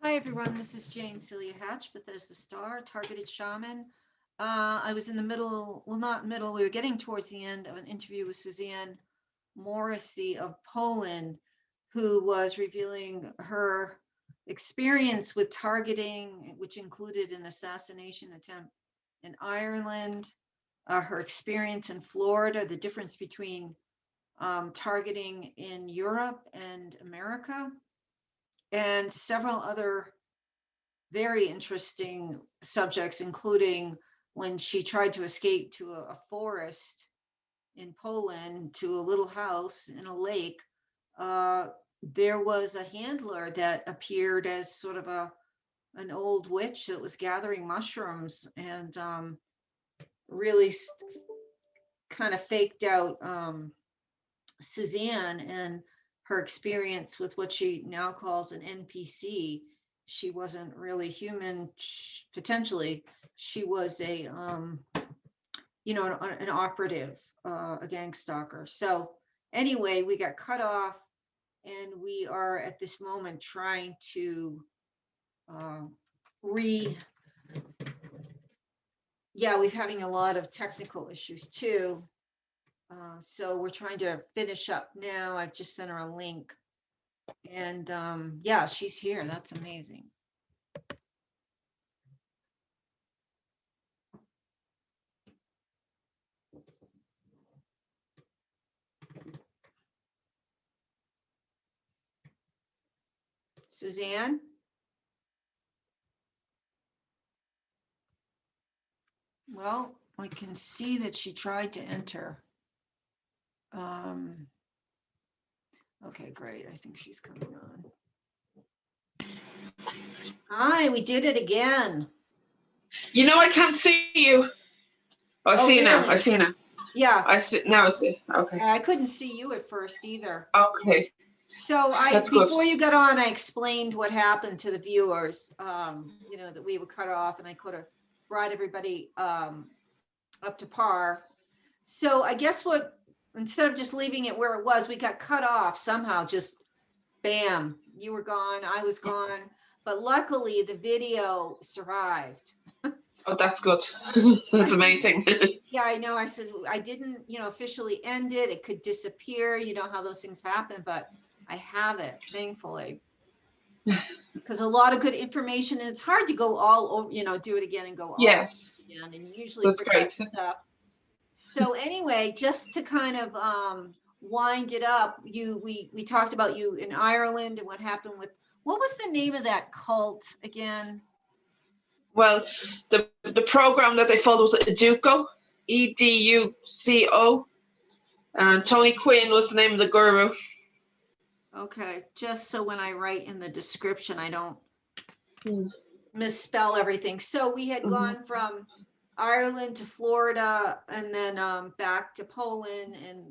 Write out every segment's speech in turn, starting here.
Hi, everyone. This is Jane Celia Hatch, Bethesda Star, Targeted Shaman. I was in the middle, well, not middle, we were getting towards the end of an interview with Suzanne Morrissey of Poland, who was revealing her experience with targeting, which included an assassination attempt in Ireland, her experience in Florida, the difference between targeting in Europe and America, and several other very interesting subjects, including when she tried to escape to a forest in Poland to a little house in a lake. Uh, there was a handler that appeared as sort of an old witch that was gathering mushrooms and really kind of faked out Suzanne and her experience with what she now calls an NPC. She wasn't really human, potentially. She was an operative, a gang stalker. So anyway, we got cut off, and we are at this moment trying to we're having a lot of technical issues too. So we're trying to finish up now. I've just sent her a link. And yeah, she's here. That's amazing. Suzanne? Well, I can see that she tried to enter. Okay, great. I think she's coming on. Hi, we did it again. You know, I can't see you. Oh, I see you now. Really? I see you now. Yeah. I see now. I see. Okay. I couldn't see you at first either. Okay. So before you got on, I explained what happened to the viewers. That we were cut off, and I could have brought everybody up to par. So I guess instead of just leaving it where it was, we got cut off somehow. Just bam, you were gone, I was gone. But luckily, the video survived. Oh, that's good. That's amazing. Yeah, I know. I said I didn't, officially end it. It could disappear. You know how those things happen, but I have it, thankfully. Because a lot of good information, and it's hard to go all over, do it again and go all yes. over again, and you usually That's forget great. stuff. So anyway, just to kind of wind it up, we talked about you in Ireland and what happened with, what was the name of that cult again? Well, the program that they followed was Educo, EDUCO, and Tony Quinn was the name of the guru. Okay, just so when I write in the description, I don't misspell everything. So we had gone from Ireland to Florida, and then back to Poland, and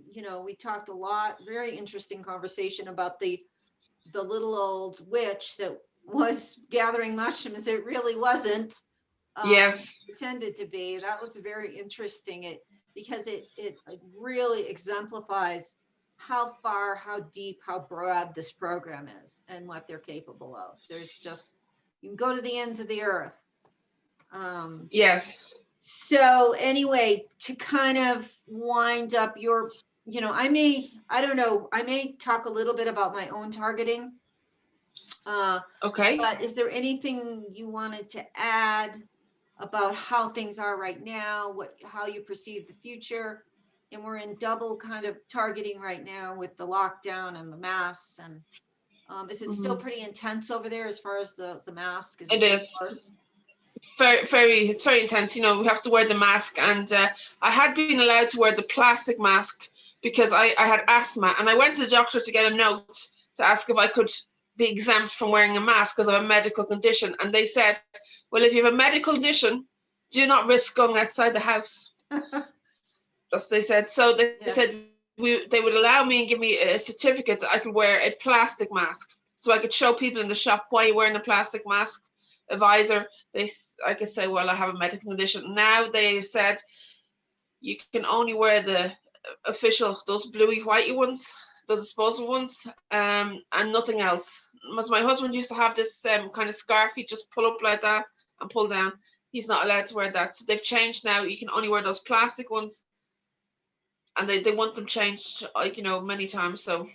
we talked a lot. Very interesting conversation about the little old witch that was gathering mushrooms. It really wasn't. Yes. Pretended to be. That was very interesting. Because it really exemplifies how far, how deep, how broad this program is, and what they're capable of. There's just, you can go to the ends of the earth. Yes. So anyway, to kind of wind up your, I may talk a little bit about my own targeting. Okay. But is there anything you wanted to add about how things are right now, how you perceive the future? And we're in double kind of targeting right now with the lockdown and the masks. And is it still pretty intense over there as far as the mask? It is. It's very intense. We have to wear the mask, and I had been allowed to wear the plastic mask because I had asthma, and I went to the doctor to get a note to ask if I could be exempt from wearing a mask because of a medical condition, and they said, well, if you have a medical condition, do not risk going outside the house. That's what they said. So they said they would allow me and give me a certificate that I could wear a plastic mask, so I could show people in the shop why you're wearing a plastic mask, a visor. I could say, well, I have a medical condition. Now they said you can only wear the official, those bluey whitey ones, the disposable ones, and nothing else. My husband used to have this kind of scarf he just pull up like that and pull down. He's not allowed to wear that. So they've changed now. You can only wear those plastic ones, and they want them changed, like, many times. So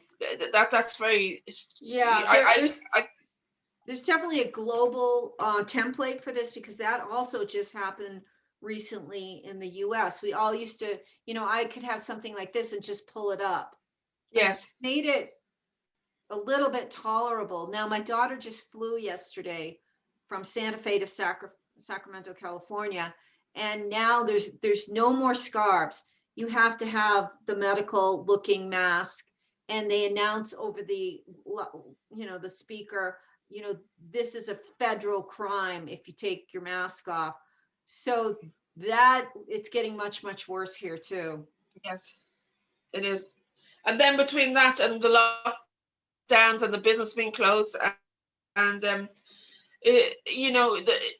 that's very. Yeah, I, there's definitely a global template for this, because that also just happened recently in the US. We all used to, I could have something like this and just pull it up. yes. Made it a little bit tolerable. Now, my daughter just flew yesterday from Santa Fe to Sacramento, California, and now there's no more scarves. You have to have the medical looking mask, and they announce over the the speaker, this is a federal crime if you take your mask off. So that it's getting much, much worse here too. Yes, it is. And then between that and the lockdowns and the business being closed, and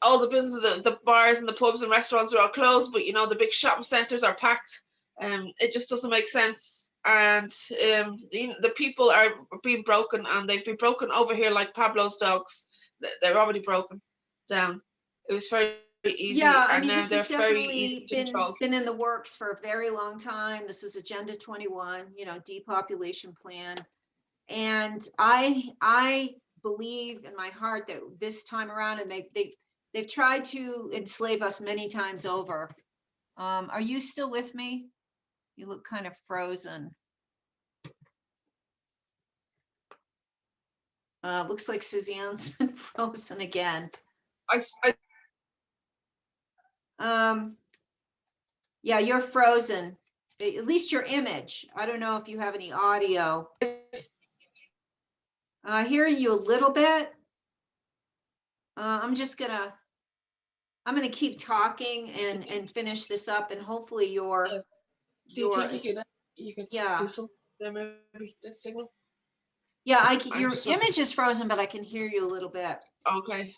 all the businesses, the bars and the pubs and restaurants are all closed, but the big shopping centers are packed. It just doesn't make sense. And the people are being broken, and they've been broken over here like Pablo's dogs. They're already broken down. It was very easy, Yeah, I and mean, now this they're has very easy definitely to control. been in the works for a very long time. This is Agenda 21, depopulation plan. And I believe in my heart that this time around, and they've tried to enslave us many times over. Are you still with me? You look kind of frozen. Looks like Suzanne's been frozen again. I Yeah, you're frozen. At least your image. I don't know if you have any audio. Hearing you a little bit. I'm gonna keep talking and finish this up, and hopefully Yes. Do you think you could yeah. do something there, maybe the signal? Yeah, I'm your just image is frozen, but I can hear you a little bit. okay.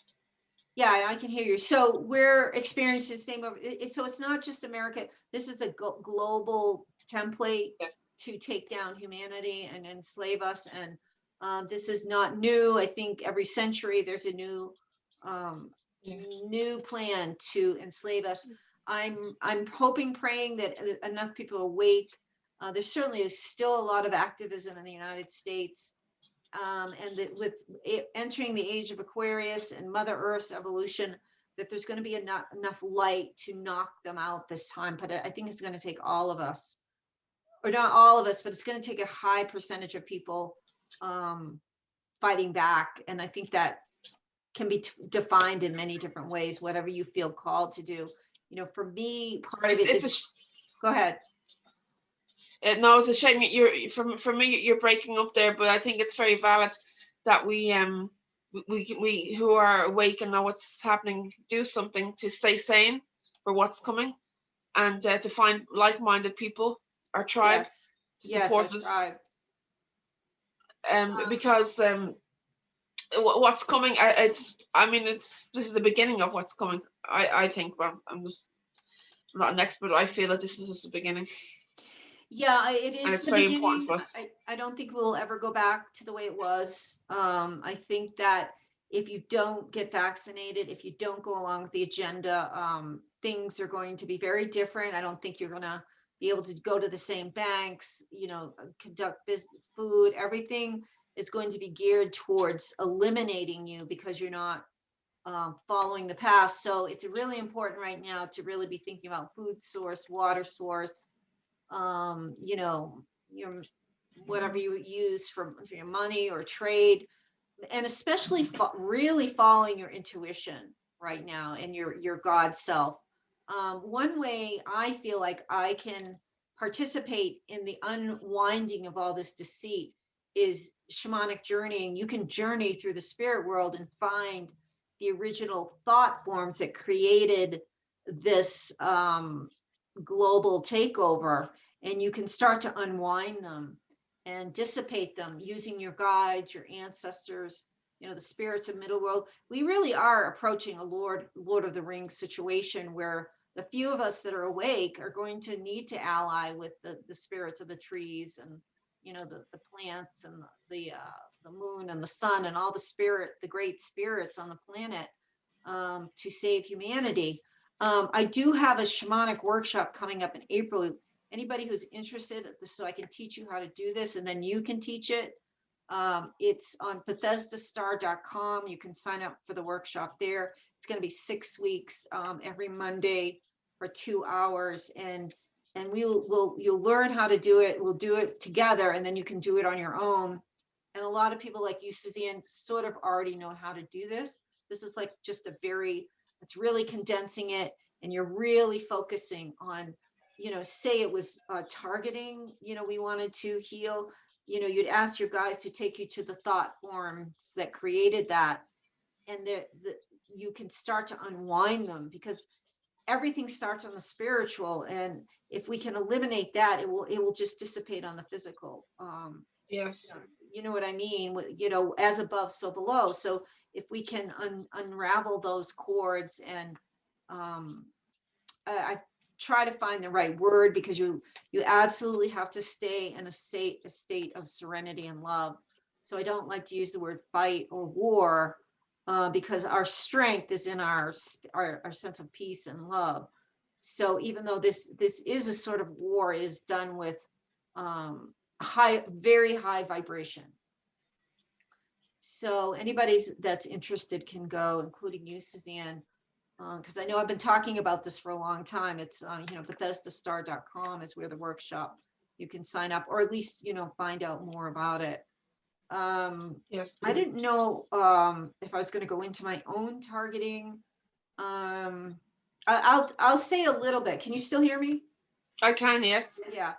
Yeah, I can hear you. So we're experiencing the same so it's not just America. This is a global template Yes. to take down humanity and enslave us. And this is not new. I think every century there's a um, Yeah. new plan to enslave us. I'm hoping, praying that enough people awake. There's certainly still a lot of activism in the United States, and that with entering the age of Aquarius and Mother Earth's evolution, that there's going to be enough light to knock them out this time. But I think it's going to take all of us, or not all of us, but it's going to take a high percentage of people fighting back. And I think that can be defined in many different ways, whatever you feel called to do. For me, part of it is, go ahead. No, it's a shame for me you're breaking up there, but I think it's very valid that we who are awake and know what's happening do something to stay sane for what's coming, and to find like-minded people, our tribe, Yes. to Yes, our support us. tribe. Because what's coming, this is the beginning of what's coming. I think, well, I'm not an expert. I feel that this is just the beginning, Yeah, it and is it's the very important beginning. for us. I don't think we'll ever go back to the way it was. I think that if you don't get vaccinated, if you don't go along with the agenda, things are going to be very different. I don't think you're going to be able to go to the same banks, conduct business, food, everything is going to be geared towards eliminating you because you're not following the path. So it's really important right now to really be thinking about food source, water source, your whatever you use for your money or trade, and especially really following your intuition right now and your God self. One way I feel like I can participate in the unwinding of all this deceit is shamanic journeying. You can journey through the spirit world and find the original thought forms that created this global takeover, and you can start to unwind them and dissipate them using your guides, your ancestors, the spirits of middle world. We really are approaching a Lord of the Rings situation where the few of us that are awake are going to need to ally with the spirits of the trees and the plants and the moon and the sun and all the great spirits on the planet, to save humanity. I do have a shamanic workshop coming up in April. Anybody who's interested, so I can teach you how to do this and then you can teach it. It's on BethesdaStar.com. You can sign up for the workshop there. It's going to be 6 weeks, every Monday for 2 hours, and you'll learn how to do it. We'll do it together, and then you can do it on your own. And a lot of people like you, Suzanne, sort of already know how to do this. This is like just it's really condensing it, and you're really focusing on, say it was targeting, we wanted to heal, you'd ask your guys to take you to the thought forms that created that, and you can start to unwind them, because everything starts on the spiritual, and if we can eliminate that, it will just dissipate on the physical. Yes. You know what I mean? As above, so below. So if we can unravel those cords, and I try to find the right word, because you absolutely have to stay in a state of serenity and love. So I don't like to use the word fight or war, because our strength is in our sense of peace and love. So even though this is a sort of war, it is done with very high vibration. So anybody that's interested can go, including you, Suzanne, because I know I've been talking about this for a long time. It's BethesdaStar.com is where the workshop, you can sign up, or at least find out more about it. Yes. I didn't know if I was going to go into my own targeting. I'll say a little bit. Can you still hear me? I can, yes. Yeah.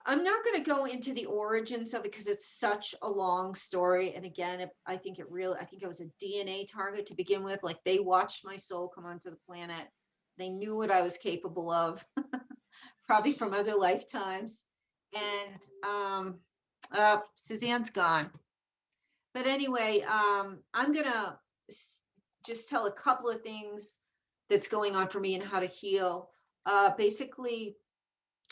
I'm not going to go into the origins of it, because it's such a long story. And again, I think it was a DNA target to begin with. Like, they watched my soul come onto the planet. They knew what I was capable of, probably from other lifetimes. And Suzanne's gone. But anyway, I'm going to just tell a couple of things that's going on for me and how to heal. Basically,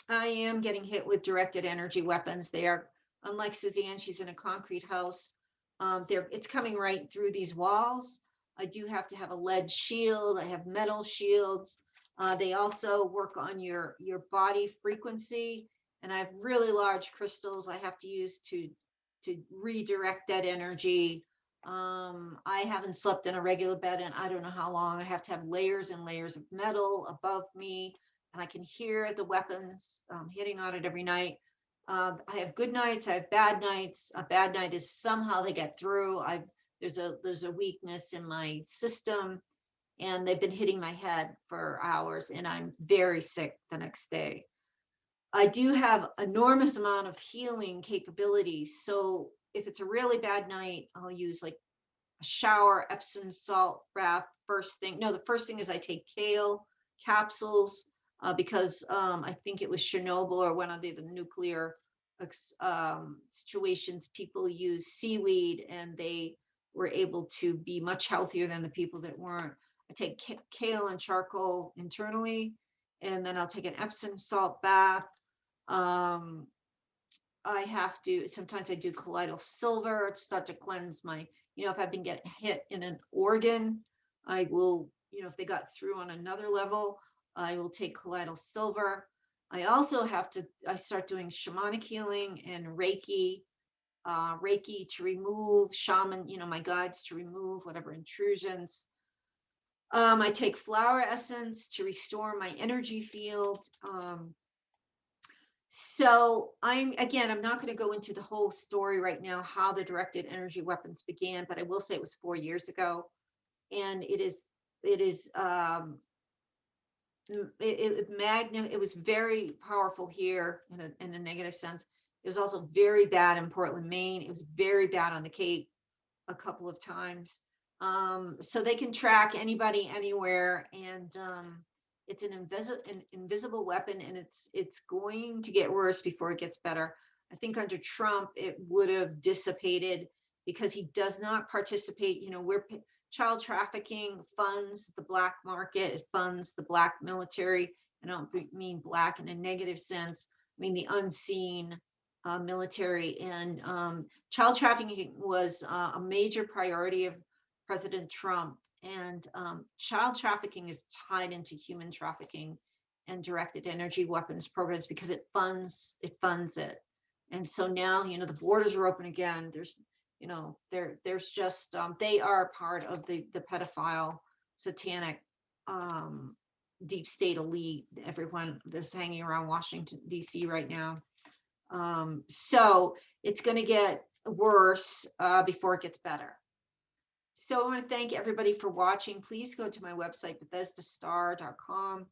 I am getting hit with directed energy weapons. They are, unlike Suzanne, she's in a concrete house. It's coming right through these walls. I do have to have a lead shield. I have metal shields. They also work on your body frequency, and I have really large crystals I have to use to redirect that energy. I haven't slept in a regular bed in I don't know how long. I have to have layers and layers of metal above me, and I can hear the weapons hitting on it every night. I have good nights. I have bad nights. A bad night is somehow they get through. There's a weakness in my system, and they've been hitting my head for hours, and I'm very sick the next day. I do have enormous amount of healing capabilities. So if it's a really bad night, I'll use like a shower, Epsom salt bath first thing. No, the first thing is I take kale capsules, because I think it was Chernobyl or one of the nuclear situations. People use seaweed, and they were able to be much healthier than the people that weren't. I take kale and charcoal internally, and then I'll take an Epsom salt bath. Sometimes I do colloidal silver to start to cleanse my, if I've been getting hit in an organ, I will, if they got through on another level, I will take colloidal silver. I start doing shamanic healing and Reiki to remove my guides to remove whatever intrusions. I take flower essence to restore my energy field. So I'm not going to go into the whole story right now, how the directed energy weapons began, but I will say it was 4 years ago. And it was very powerful here in a negative sense. It was also very bad in Portland, Maine. It was very bad on the Cape a couple of times. So they can track anybody anywhere, and it's an invisible weapon, and it's going to get worse before it gets better. I think under Trump it would have dissipated, because he does not participate. Child trafficking funds the black market. It funds the black military. I don't mean black in a negative sense. I mean the unseen military, and child trafficking was a major priority of President Trump. And child trafficking is tied into human trafficking and directed energy weapons programs because it funds it. And so now, the borders are open again. There's just they are part of the pedophile satanic deep state elite, everyone that's hanging around Washington D.C. right now. So it's going to get worse before it gets better. So I want to thank everybody for watching. Please go to my website, BethesdaStar.com.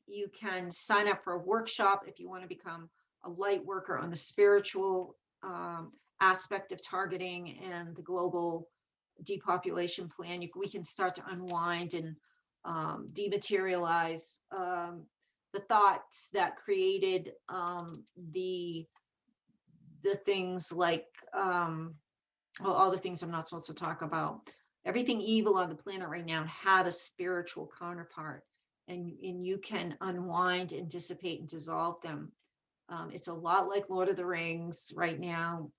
You can sign up for a workshop if you want to become a light worker on the spiritual aspect of targeting and the global depopulation plan. We can start to unwind and dematerialize the thoughts that created the things like all the things I'm not supposed to talk about. Everything evil on the planet right now had a spiritual counterpart, and you can unwind and dissipate and dissolve them. It's a lot like Lord of the Rings right now.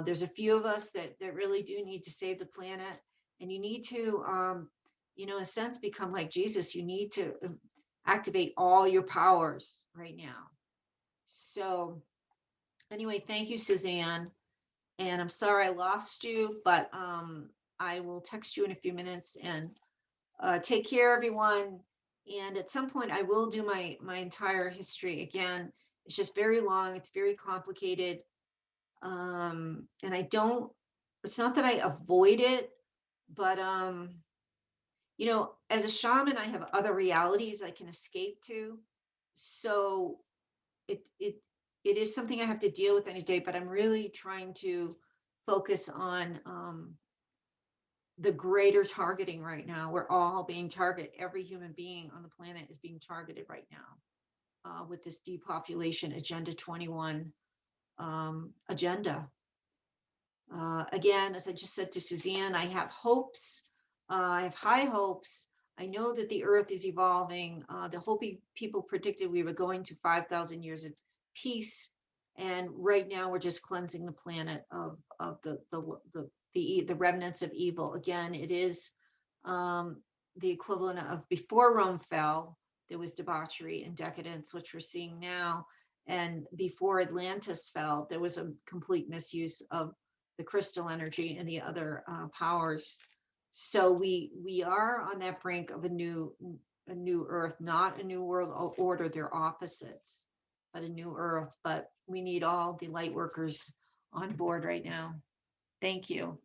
There's a few of us that really do need to save the planet, and you need to, in a sense, become like Jesus. You need to activate all your powers right now. So anyway, thank you, Suzanne. And I'm sorry I lost you, but I will text you in a few minutes. And take care, everyone. And at some point, I will do my entire history again. It's just very long. It's very complicated. And it's not that I avoid it, but as a shaman, I have other realities I can escape to. So it is something I have to deal with any day, but I'm really trying to focus on the greater targeting right now. We're all being targeted. Every human being on the planet is being targeted right now with this depopulation Agenda 21 agenda. Again, as I just said to Suzanne, I have hopes. I have high hopes. I know that the earth is evolving. The Hopi people predicted we were going to 5,000 years of peace. And right now we're just cleansing the planet of the remnants of evil. Again, it is the equivalent of before Rome fell, there was debauchery and decadence, which we're seeing now. And before Atlantis fell, there was a complete misuse of the crystal energy and the other powers. So we are on that brink of a new earth, not a new world order. They're opposites, but a new earth. But we need all the light workers on board right now. Thank you.